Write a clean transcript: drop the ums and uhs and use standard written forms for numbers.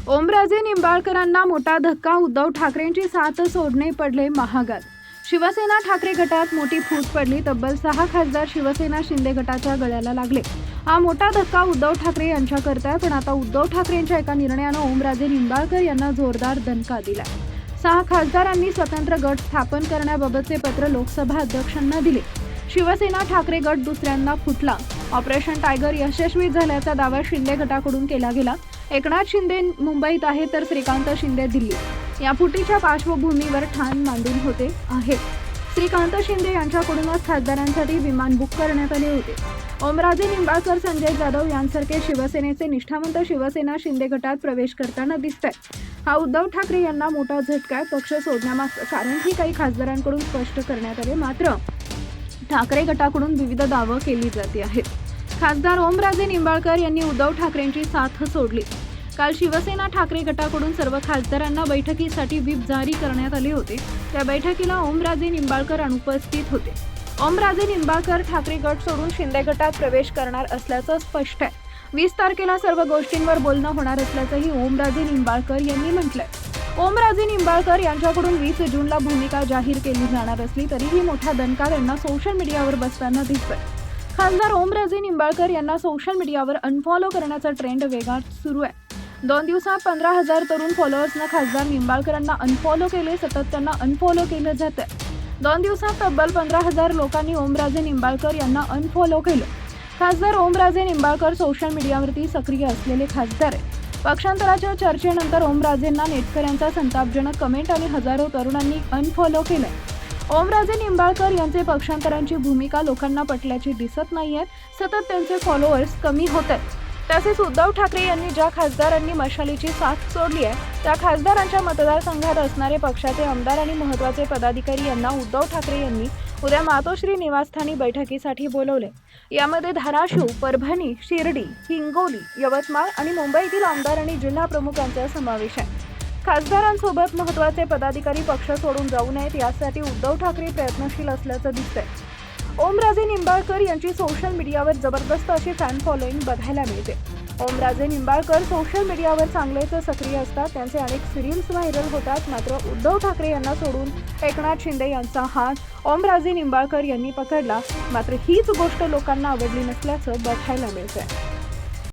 ओमराजे निंबाळकरांना मोठा धक्का. उद्धव ठाकरेंची साथ सोडणे पडले महागात. शिवसेना ठाकरे गटात मोठी फूट पडली. तब्बल 6 खासदार शिवसेना शिंदे गटाच्या गळ्याला लागले. हा मोठा धक्का उद्धव ठाकरे यांच्याकरता आहे. पण आता उद्धव ठाकरेंच्या एका निर्णयानं ओमराजे निंबाळकर यांना जोरदार दणका दिला. 6 खासदारांनी स्वतंत्र गट स्थापन करण्याबाबतचे पत्र लोकसभा अध्यक्षांना दिले. शिवसेना ठाकरे गट दुसऱ्यांदा फुटला. ऑपरेशन टायगर यशस्वी झाल्याचा दावा शिंदे गटाकडून केला गेला. एकनाथ शिंदे मुंबईत आहे तर श्रीकांत शिंदे दिल्लीत. या फुटीच्या पार्श्वभूमीवर ठाण मांडून होते आहे. श्रीकांत शिंदे यांच्याकडूनच खासदारांसाठी विमान बुक करण्यात आले होते. ओमराजे निंबाळकर, संजय जाधव यांसारखे शिवसेनेचे निष्ठावंत शिवसेना शिंदे गटात प्रवेश करताना दिसतात. हा उद्धव ठाकरे यांना मोठा झटका. पक्ष सोडण्यामागचं कारणही काही खासदारांकडून स्पष्ट करण्यात आले. मात्र ठाकरे गटाकडून विविध दावे केली जाते आहेत. खासदार ओमराजे निंबाळकर यांनी उद्धव ठाकरेंची साथ सोडली. काल शिवसेना ठाकरे गटाकडून सर्व खासदारांना बैठकीसाठी व्हीप जारी करण्यात आले होते. त्या बैठकीला ओमराजे निंबाळकर अनुपस्थित होते. ओमराजे निंबाळकर ठाकरे गट सोडून शिंदे गटात प्रवेश करणार असल्याचं स्पष्ट आहे. 20 तारखेला सर्व गोष्टींवर बोलणं होणार असल्याचंही ओमराजे निंबाळकर यांनी म्हटलंय. ओमराजे निंबाळकर यांच्याकडून 20 जूनला भूमिका जाहीर केली जाणार असली तरीही मोठा दणका त्यांना सोशल मीडियावर बसताना दिसतोय. खासदार ओमराजे निंबाळकर यांना सोशल मीडियावर अनफॉलो करण्याचा ट्रेंड वेगात सुरू आहे. 2 दिवसात 15,000 तरुण फॉलोअर्सनं खासदार निंबाळकरांना अनफॉलो केले. सतत त्यांना अनफॉलो केलं जातंय. 2 दिवसात तब्बल 15,000 लोकांनी ओमराजे निंबाळकर यांना अनफॉलो केलं. खासदार ओमराजे निंबाळकर सोशल मीडियावरती सक्रिय असलेले खासदार आहेत. पक्षांतराच्या चर्चेनंतर ओमराजेंना नेटकऱ्यांचा संतापजनक कमेंट आणि हजारो तरुणांनी अनफॉलो केलंय. ओमराजे निंबाळकर यांचे पक्षांतरांची भूमिका लोकांना पटल्याची दिसत नाहीये. सतत त्यांचे फॉलोअर्स कमी होत आहेत. तसेच उद्धव ठाकरे यांनी ज्या खासदारांनी मशालीची साथ सोडली आहे त्या खासदारांच्या मतदारसंघात असणारे पक्षाचे आमदार आणि महत्त्वाचे पदाधिकारी यांना उद्धव ठाकरे यांनी उद्या मातोश्री निवासस्थानी बैठकीसाठी बोलवले. यामध्ये धाराशिव, परभणी, शिर्डी, हिंगोली, यवतमाळ आणि मुंबईतील आमदार आणि जिल्हा प्रमुखांचा समावेश आहे. खासदारांसोबत महत्त्वाचे पदाधिकारी पक्ष सोडून जाऊ नयेत यासाठी उद्धव ठाकरे प्रयत्नशील असल्याचं दिसतंय. ओमराजे निंबाळकर यांची सोशल मीडियावर जबरदस्त अशी फॅन फॉलोईंग बघायला मिळते. ओमराजे निंबाळकर सोशल मीडियावर चांगलेच सक्रिय असतात. त्यांचे अनेक सिरियल्स व्हायरल होतात. मात्र उद्धव ठाकरे यांना सोडून एकनाथ शिंदे यांचा हात ओमराजे निंबाळकर यांनी पकडला. मात्र हीच गोष्ट लोकांना आवडली नसल्याचं बघायला मिळतंय.